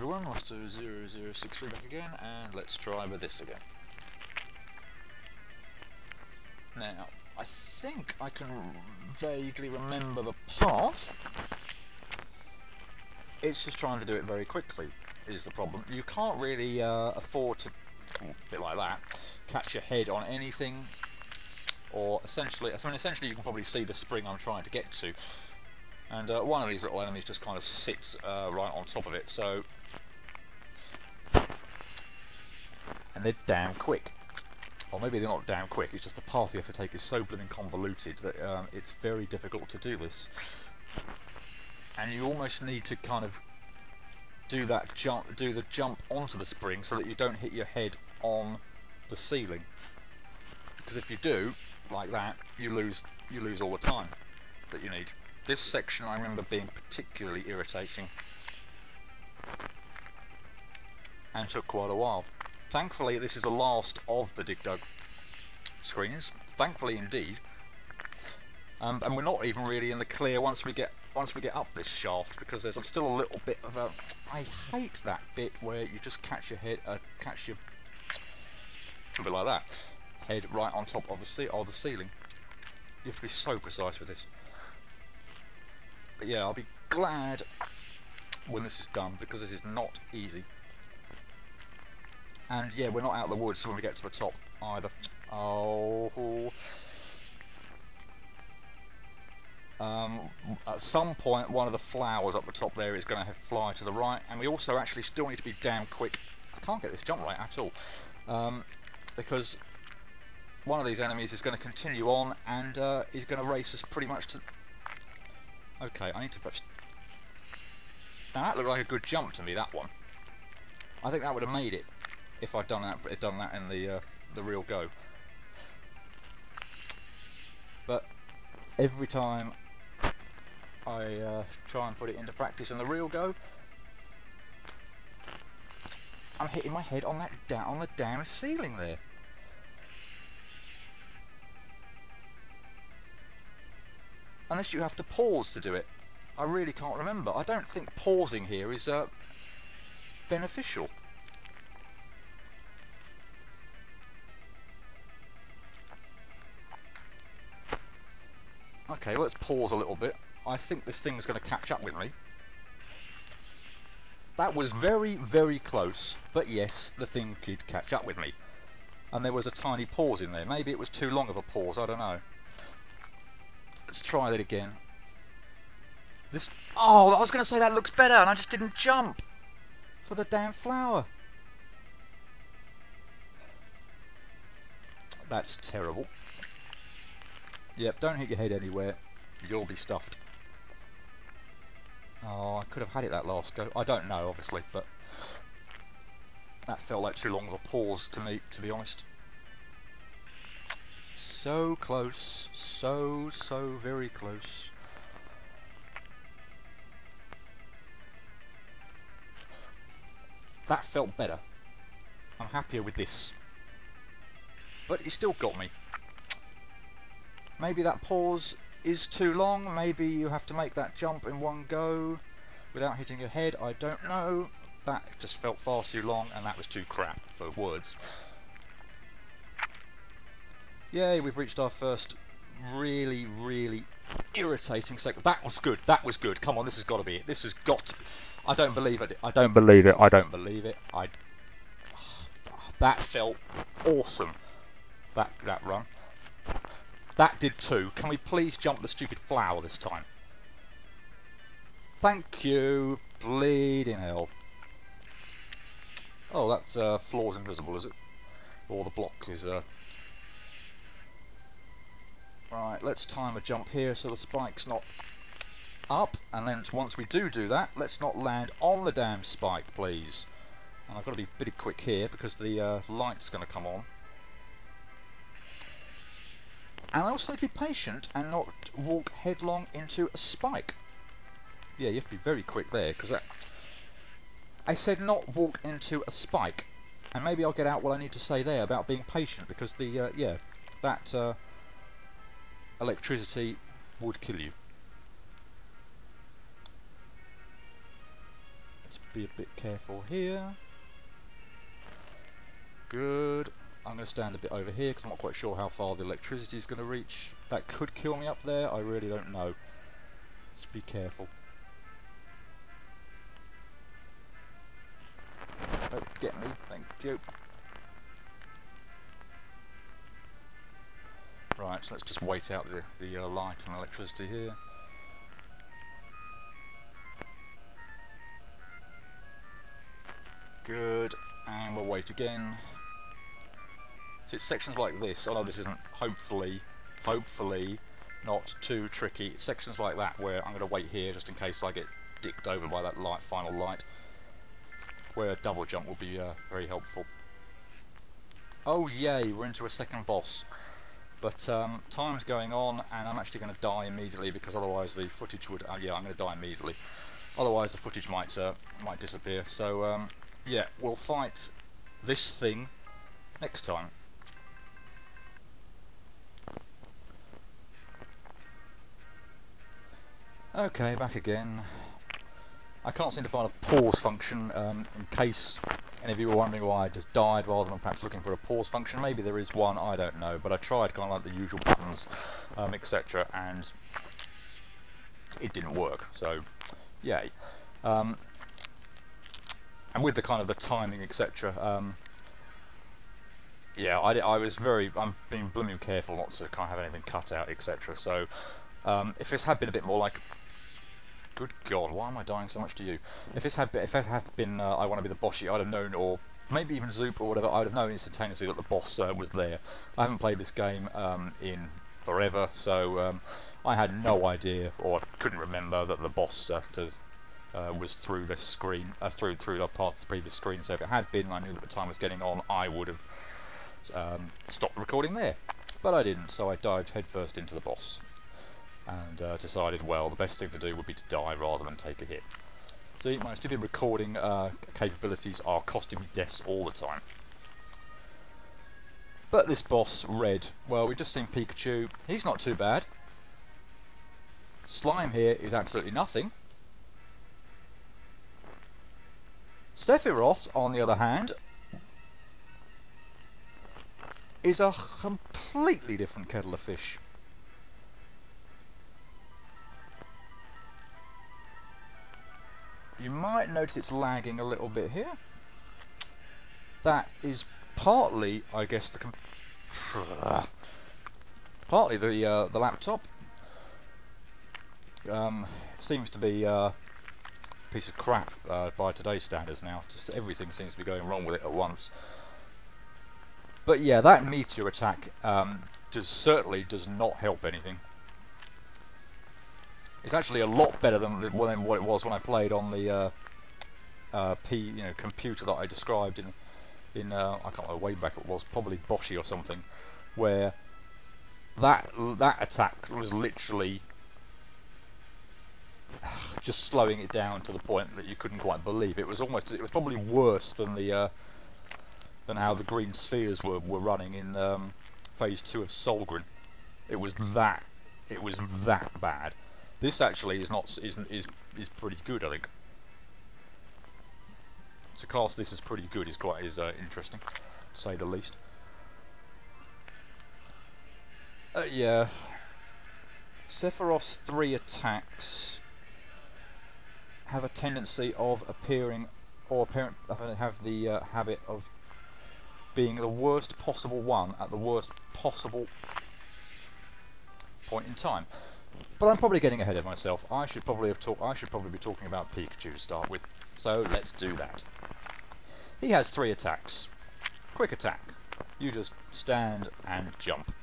everyone, let's do 0063 back again, and let's try with this again. Now, I think I can vaguely remember the path. It's just trying to do it very quickly is the problem. You can't really afford to, a bit like that, catch your head on anything, or essentially you can probably see the spring I'm trying to get to. And one of these little enemies just kind of sits right on top of it, so... And they're damn quick. Or maybe they're not damn quick, it's just the path you have to take is so blooming convoluted that it's very difficult to do this. And you almost need to kind of do the jump onto the spring so that you don't hit your head on the ceiling. Because if you do, like that, you lose all the time that you need. This section I remember being particularly irritating and took quite a while. Thankfully this is the last of the Dig Dug screens, thankfully indeed, and we're not even really in the clear once we get up this shaft, because there's still a little bit of a... I hate that bit where you just catch your head, a bit like that, head right on top of the ceiling. You have to be so precise with this. But yeah, I'll be glad when this is done, because this is not easy. And yeah, we're not out of the woods when we get to the top either. Oh. At some point, one of the flowers up the top there is going to fly to the right, and we also actually still need to be damn quick. I can't get this jump right at all, because one of these enemies is going to continue on and is going to race us pretty much to... Okay, I need to... Now that looked like a good jump to me, that one. I think that would have made it if I'd done that in the real go. But every time I try and put it into practice in the real go, I'm hitting my head on the damn ceiling there. Unless you have to pause to do it. I really can't remember. I don't think pausing here is beneficial. Okay, let's pause a little bit. I think this thing's going to catch up with me. That was very, very close, but yes, the thing did catch up with me. And there was a tiny pause in there. Maybe it was too long of a pause, I don't know. Let's try that again. Oh, I was going to say that looks better, and I just didn't jump for the damn flower. That's terrible. Yep, don't hit your head anywhere. You'll be stuffed. Oh, I could have had it that last go. I don't know, obviously, but that felt like too long of a pause to me, to be honest. So close. So very close. That felt better. I'm happier with this. But it still got me. Maybe that pause is too long. Maybe you have to make that jump in one go without hitting your head. I don't know. That just felt far too long, and that was too crap for words. Yay, we've reached our first really, really irritating segment. That was good. That was good. Come on, this has got to be it. This has got to be. I don't believe it. I don't believe it. I don't believe it. That felt awesome. That run. That did too. Can we please jump the stupid flower this time? Thank you. Bleeding hell. Oh, that floor's invisible, is it? Or the block is... Right, let's time a jump here so the spike's not up. And then once we do that, let's not land on the damn spike, please. And I've got to be pretty quick here because the light's going to come on. And I also need to be patient and not walk headlong into a spike. Yeah, you have to be very quick there, because I said not walk into a spike. And maybe I'll get out what I need to say there about being patient, because the, that electricity would kill you. Let's be a bit careful here. Good. I'm going to stand a bit over here because I'm not quite sure how far the electricity is going to reach. That could kill me up there, I really don't know. Let's be careful. Don't get me, thank you. Right, so let's just wait out the light and electricity here. Good, and we'll wait again. So it's sections like this. I know this isn't hopefully not too tricky. It's sections like that where I'm going to wait here just in case I get dicked over by that final light, where a double jump will be very helpful. Oh yay, we're into a second boss. But time's going on, and I'm actually going to die immediately because otherwise the footage would. Yeah, I'm going to die immediately. Otherwise the footage might disappear. So yeah, we'll fight this thing next time. Okay, back again. I can't seem to find a pause function in case any of you were wondering why I just died rather than perhaps looking for a pause function. Maybe there is one, I don't know, but I tried kind of like the usual buttons, etc., and it didn't work, so yay. And with the kind of the timing, etc., yeah, I'm being blooming careful not to kind of have anything cut out, etc., so if this had been a bit more like, good God, why am I dying so much to you? If it had been I want to be the bossy, I'd have known, or maybe even Zoop or whatever, I'd have known instantaneously that the boss was there. I haven't played this game in forever, so I had no idea, or couldn't remember that the boss was through this screen, through the part of the previous screen. So if it had been, I knew that the time was getting on, I would have stopped recording there. But I didn't, so I dived headfirst into the boss. And decided, well, the best thing to do would be to die rather than take a hit. See, my stupid recording capabilities are costing me deaths all the time. But this boss, Red, well, we've just seen Pikachu. He's not too bad. Slime here is absolutely nothing. Sephiroth, on the other hand, is a completely different kettle of fish. You might notice it's lagging a little bit here. That is partly, I guess, partly the laptop. It seems to be a piece of crap by today's standards now. Just everything seems to be going wrong with it at once. But yeah, that meteor attack certainly does not help anything. It's actually a lot better than what it was when I played on the computer that I described in I can't remember, way back it was, probably Boshi or something, where that attack was literally just slowing it down to the point that you couldn't quite believe. It was probably worse than than how the green spheres were running in phase 2 of Solgren. It was that bad. This actually is pretty good, I think. To cast this as pretty good is quite interesting, to say the least. Yeah, Sephiroth's 3 attacks have a tendency of have the habit of being the worst possible one at the worst possible point in time. But I'm probably getting ahead of myself. I should probably be talking about Pikachu to start with. So let's do that. He has 3 attacks. Quick attack. You just stand and jump.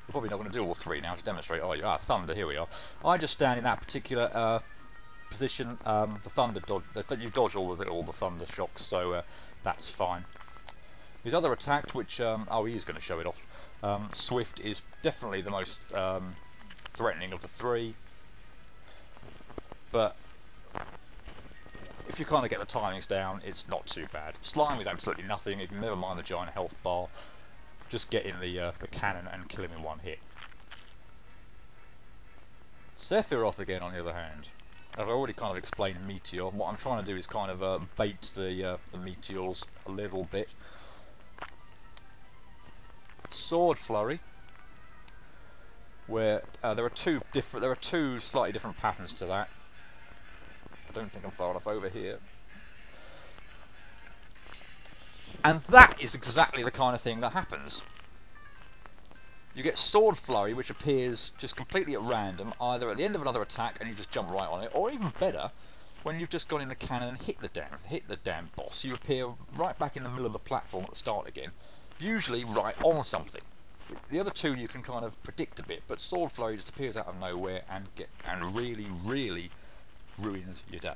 You're probably not going to do all 3 now to demonstrate, are you? Ah, thunder. Here we are. I just stand in that particular position. The thunder you dodge all the thunder shocks, so that's fine. His other attack, which oh, he is going to show it off. Swift is definitely the most threatening of the 3, but if you kind of get the timings down, it's not too bad. Slime is absolutely nothing. You can never mind the giant health bar. Just get in the cannon and kill him in 1 hit. Sephiroth again, on the other hand. I've already kind of explained meteor. What I'm trying to do is kind of bait the meteors a little bit. Sword flurry, where there are two slightly different patterns to that. I don't think I'm far enough over here. And that is exactly the kind of thing that happens. You get sword flurry, which appears just completely at random, either at the end of another attack and you just jump right on it, or even better, when you've just gone in the cannon and hit the damn boss, you appear right back in the middle of the platform at the start again, usually right on something. The other two you can kind of predict a bit, but sword flurry just appears out of nowhere and really, really ruins your day.